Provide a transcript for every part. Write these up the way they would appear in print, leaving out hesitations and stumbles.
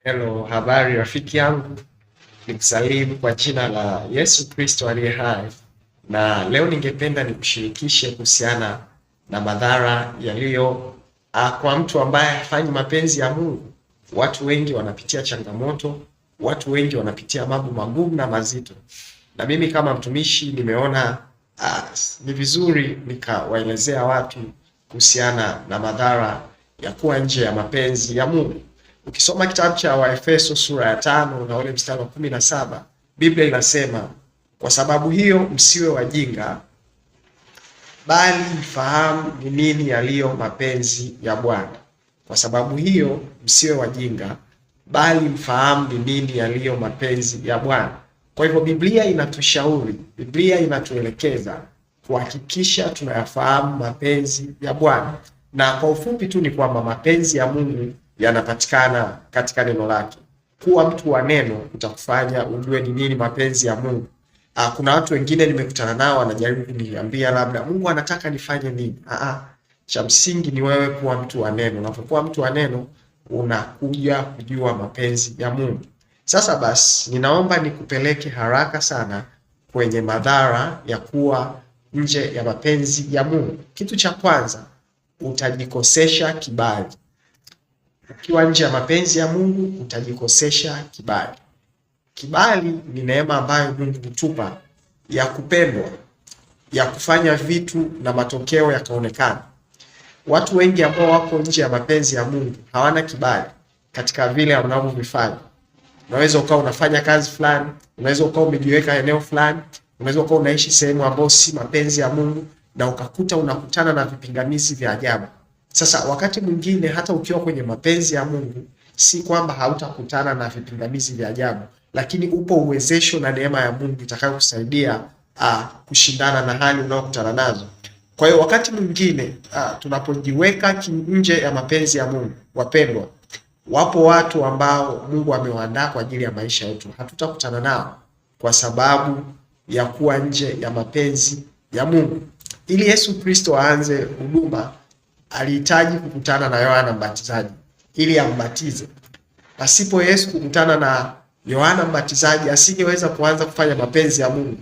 Hello, habari rafiki yangu, nikusalimu kwa jina la Yesu Kristo aliye hai, na leo ningependa nikushirikishe kuhusiana na madhara yaliyo kwa mtu ambaye hafanyi mapenzi ya Mungu. Watu wengi wanapitia changamoto, watu wengi wanapitia mambo magumu na mazito, na mimi kama mtumishi nimeona ni vizuri nikawaelezea watu kuhusiana na madhara ya kuwa nje ya mapenzi ya Mungu. Ukisoma kitabu cha Waefeso sura ya 5 na ule mstari wa 17, Biblia inasema, kwa sababu hiyo msiwe wajinga, bali mfahamu ni nini yaliyo mapenzi ya Bwana. Kwa sababu hiyo msiwe wajinga, bali mfahamu ni nini yaliyo mapenzi ya Bwana. Kwa hivyo Biblia inatushauri, Biblia inatuelekeza kuhakikisha tunayafahamu mapenzi ya Bwana. Na kwa ufupi tu ni kwamba mapenzi ya Mungu yanapatikana katika neno lake. Kuwa mtu wa neno utakufanya ujue ni nini mapenzi ya Mungu. Kuna watu wengine nimekutana nao wanajaribu kuniambia labda Mungu anataka nifanye nini. Cha msingi ni wewe kuwa mtu wa neno. Unapokuwa mtu wa neno unakuja kujua mapenzi ya Mungu. Sasa basi, ninaomba nikupeleke haraka sana kwenye madhara ya kuwa nje ya mapenzi ya Mungu. Kitu cha kwanza, utajikosesha kibali. Ukiwa nje ya mapenzi ya Mungu utajikosesha kibali. Kibali ni neema ambayo Mungu hutupa ya kupendwa, ya kufanya vitu na matokeo yakaonekana. Watu wengi ambao wako nje ya mapenzi ya Mungu hawana kibali katika vile wanavyovifanya. Unaweza ukawa unafanya kazi fulani, unaweza ukawa umejiweka eneo fulani, unaweza ukawa unaishi sehemu ambayo si mapenzi ya Mungu, na ukakuta unakutana na vipingamizi vya ajabu. Sasa wakati mwingine hata ukiwa kwenye mapenzi ya Mungu, si kwamba hautakutana na vipingamizi vya ajabu, lakini upo uwezesho na neema ya Mungu itakayokusaidia kushindana na hali unayokutana nazo. Kwa hiyo wakati mwingine tunapojiweka nje ya mapenzi ya Mungu, wapendwa, wapo watu ambao Mungu amewaandaa kwa ajili ya maisha yetu, hatutakutana nao kwa sababu ya kuwa nje ya mapenzi ya Mungu. Ili Yesu Kristo aanze huduma, alihitaji kukutana na Yohana Mbatizaji ili ambatize. Pasipo Yesu kukutana na Yohana Mbatizaji asingeweza kuanza kufanya mapenzi ya Mungu,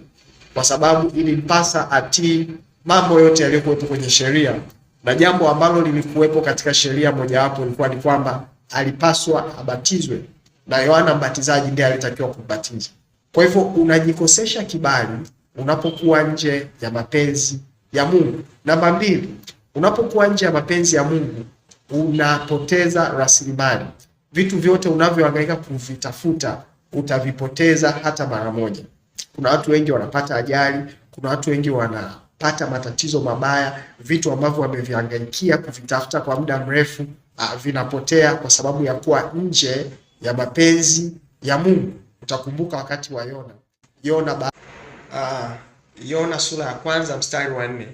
kwa sababu ilimpasa atii mambo yote yaliyokuwepo kwenye sheria, na jambo ambalo lilikuwepo katika sheria mojawapo ilikuwa ni kwamba alipaswa abatizwe, na Yohana Mbatizaji ndiye alitakiwa kumbatiza. Kwa hivyo unajikosesha kibali unapokuwa nje ya mapenzi ya Mungu. Namba 2, unapokuwa nje ya mapenzi ya Mungu unapoteza rasilimali. Vitu vyote unavyohangaika kuvitafuta utavipoteza hata mara moja. Kuna watu wengi wanapata ajali, kuna watu wengi wanapata matatizo mabaya, vitu ambavyo wamevihangaikia kuvitafuta kwa muda mrefu vinapotea kwa sababu ya kuwa nje ya mapenzi ya Mungu. Utakumbuka wakati wa Yona sura ya 1 mstari wa 4.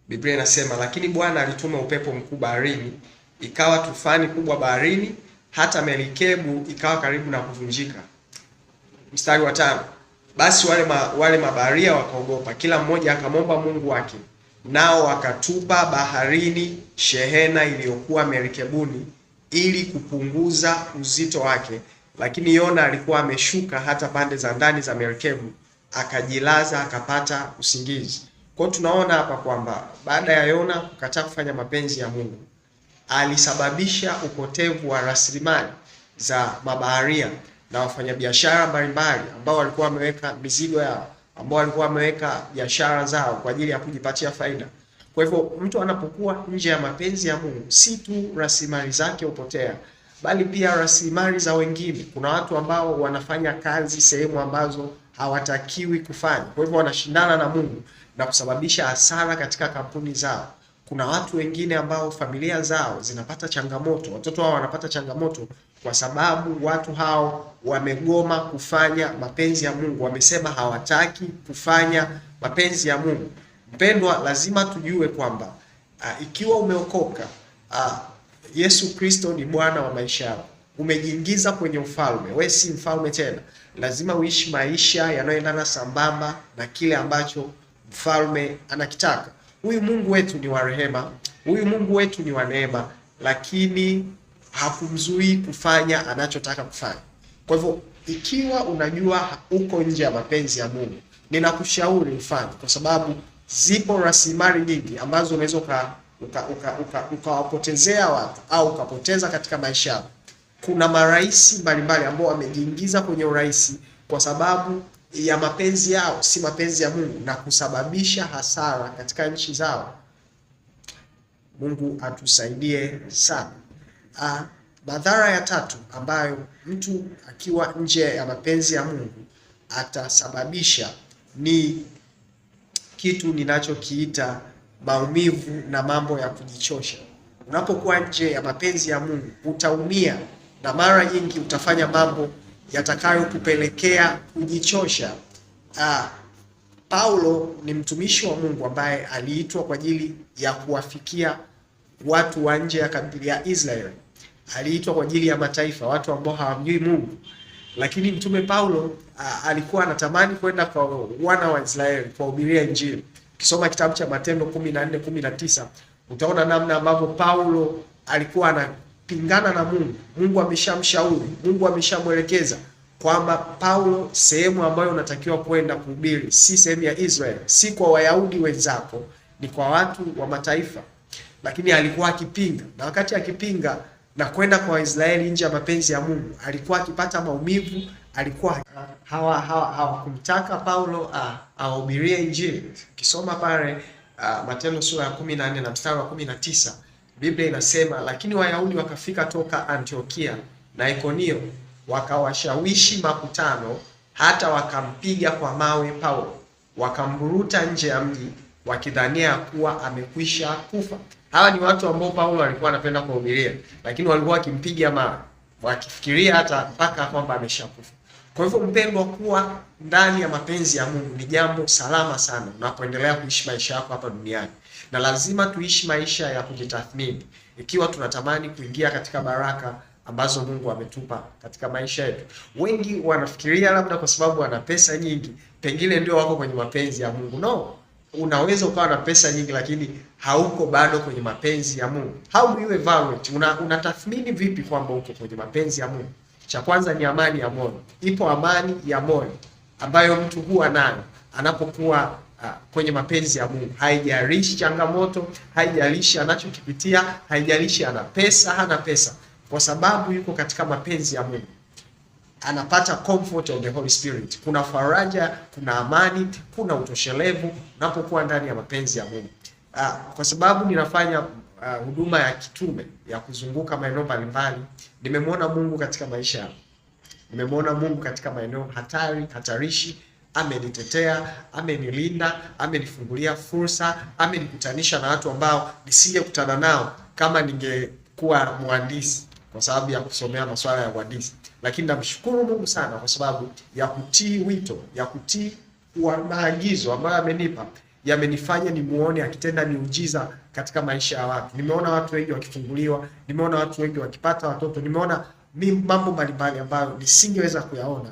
Biblia inasema, lakini Bwana alituma upepo mkuu baharini, ikawa tufani kubwa baharini, hata merikebu ikawa karibu na kuvunjika. Mstari wa 5, basi wale mabaharia wakaogopa, kila mmoja akamwomba Mungu wake, nao wakatupa baharini shehena iliyokuwa merikebuni ili kupunguza uzito wake, lakini Yona alikuwa ameshuka hata pande za ndani za merikebu, akajilaza akapata usingizi. Kwa hiyo tunaona hapa kwamba baada ya Yona kukataa kufanya mapenzi ya Mungu, alisababisha upotevu wa rasilimali za mabaharia na wafanyabiashara mbalimbali ambao walikuwa wameweka mizigo yao, ambao walikuwa wameweka biashara zao kwa ajili ya kujipatia faida. Kwa hivyo mtu anapokuwa nje ya mapenzi ya Mungu, si tu rasilimali zake hupotea, bali pia rasilimali za wengine. Kuna watu ambao wanafanya kazi sehemu ambazo hawatakiwi kufanya, kwa hivyo wanashindana na Mungu na kusababisha hasara katika kampuni zao. Kuna watu wengine ambao familia zao zinapata changamoto, watoto wao wanapata changamoto kwa sababu watu hao wamegoma kufanya mapenzi ya Mungu, wamesema hawataki kufanya mapenzi ya Mungu. Mpendwa, lazima tujue kwamba ikiwa umeokoka, Yesu Kristo ni Bwana wa maisha yako. Umejiingiza kwenye ufalme, wewe si mfalme tena. Lazima uishi maisha yanayoendana sambamba na kile ambacho mfalme anakitaka. Huyu Mungu wetu ni wa rehema, huyu Mungu wetu ni wa neema, lakini hakumzuii kufanya anachotaka kufanya. Kwa hivyo ikiwa unajua uko nje ya mapenzi ya Mungu, ninakushauri ufanye, kwa sababu zipo rasilimali nyingi ambazo unaweza ukawapotezea watu au ukapoteza katika maisha yako. Kuna marais mbalimbali ambao wamejiingiza kwenye urais kwa sababu ya mapenzi yao, si mapenzi ya Mungu, na kusababisha hasara katika nchi zao. Mungu atusaidie sana. Madhara ya tatu ambayo mtu akiwa nje ya mapenzi ya Mungu atasababisha ni kitu ninachokiita maumivu na mambo ya kujichosha. Unapokuwa nje ya mapenzi ya Mungu utaumia, na mara nyingi utafanya mambo yatakayokupelekea kujichosha. Paulo ni mtumishi wa Mungu ambaye aliitwa kwa ajili ya kuwafikia watu wa nje ya kabila ya Israeli. Aliitwa kwa ajili ya mataifa, watu ambao hawamjui Mungu. Lakini mtume Paulo alikuwa anatamani kwenda kwa wana wa Israeli kuwahubiria Injili. Ukisoma kitabu cha Matendo 14:19 utaona namna ambavyo Paulo alikuwa anapingana na Mungu. Mungu ameshamshauri, Mungu ameshamwelekeza kwamba Paulo, sehemu ambayo unatakiwa kwenda kuhubiri si sehemu ya Israeli, si kwa Wayahudi wenzako, ni kwa watu wa mataifa. Lakini alikuwa akipinga, na wakati akipinga na kwenda kwa Waisraeli nje ya mapenzi ya Mungu, alikuwa akipata maumivu. Alikuwa hawakumtaka Paulo ahubirie Injili. Ukisoma pale Matendo sura ya 14 na mstari wa 19, Biblia inasema, lakini Wayahudi wakafika toka Antiokia na Ikonio, wakawashawishi makutano, hata wakampiga kwa mawe Paulo, wakamburuta nje ya mji, wakidhania kuwa amekwisha kufa. Hawa ni watu ambao Paulo alikuwa anapenda kuhubiria, lakini walikuwa wakimpiga mawe, wakifikiria hata mpaka kwamba ameshakufa. Kwa hivyo mpendwa, kuwa ndani ya mapenzi ya Mungu ni jambo salama sana unapoendelea kuishi maisha yako hapa duniani. Na lazima tuishi maisha ya kujitathmini ikiwa tunatamani kuingia katika baraka ambazo Mungu ametupa katika maisha yetu. Wengi wanafikiria labda kwa sababu wana pesa nyingi, pengine ndio wako kwenye mapenzi ya Mungu. No, unaweza ukawa na pesa nyingi lakini hauko bado kwenye mapenzi ya Mungu. How do you evaluate? Unatathmini vipi kwamba uko kwenye mapenzi ya Mungu? Cha kwanza ni amani ya moyo. Ipo amani ya moyo ambayo mtu huwa nayo anapokuwa kwenye mapenzi ya Mungu. Haijalishi changamoto, haijalishi anachokipitia, haijalishi ana pesa hana pesa, kwa sababu yuko katika mapenzi ya Mungu. Anapata comfort of the Holy Spirit. Kuna faraja, kuna amani, kuna utoshelevu unapokuwa ndani ya mapenzi ya Mungu. Kwa sababu ninafanya huduma ya kitume ya kuzunguka maeneo mbalimbali, nimemwona Mungu katika maisha yangu. Nimemwona Mungu katika maeneo hatarishi. Amenitetea, amenilinda, amenifungulia fursa, amenikutanisha na watu ambao nisingekutana nao kama ningekuwa mhandisi, kwa sababu ya kusomea masuala ya uhandisi. Lakini namshukuru Mungu sana kwa sababu ya kutii wito, ya kutii maagizo ambayo amenipa, yamenifanya nimuone akitenda miujiza katika maisha ya watu. Nimeona watu wengi wakifunguliwa, nimeona watu wengi wakipata watoto, nimeona mambo mbalimbali ambayo nisingeweza kuyaona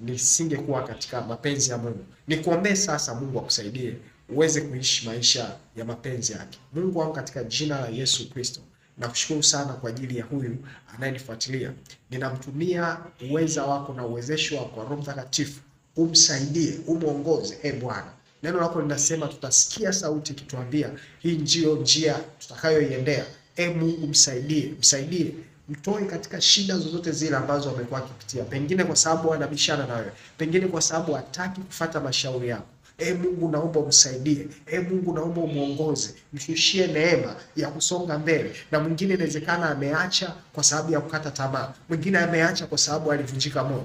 nisingekuwa katika mapenzi ya Mungu. Nikuombee sasa Mungu akusaidie uweze kuishi maisha ya mapenzi yake. Mungu wangu, katika jina la Yesu Kristo, nakushukuru sana kwa ajili ya huyu anayenifuatilia. Ninamtumia uweza wako na uwezesho wako wa Roho Mtakatifu, umsaidie, umuongoze. Bwana, neno lako linasema tutasikia sauti ikituambia hii ndio njia tutakayoiendea. Mungu msaidie, mtoe katika shida zozote zile ambazo amekuwa akipitia, pengine kwa sababu anabishana na wewe, pengine kwa sababu hataki kufuata mashauri yako. Mungu naomba umsaidie. Mungu naomba umuongoze, mshushie neema ya kusonga mbele. Na mwingine inawezekana ameacha kwa sababu ya kukata tamaa, mwingine ameacha kwa sababu alivunjika moyo.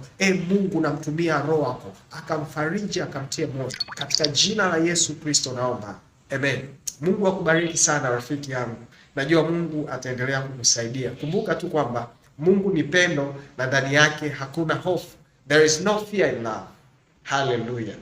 Mungu namtumia Roho wako akamfariji, akamtie moyo, katika jina la Yesu Kristo naomba, amen. Mungu akubariki sana rafiki yangu. Najua Mungu ataendelea kukusaidia. Kumbuka tu kwamba Mungu ni pendo na ndani yake hakuna hofu. There is no fear in love. Hallelujah.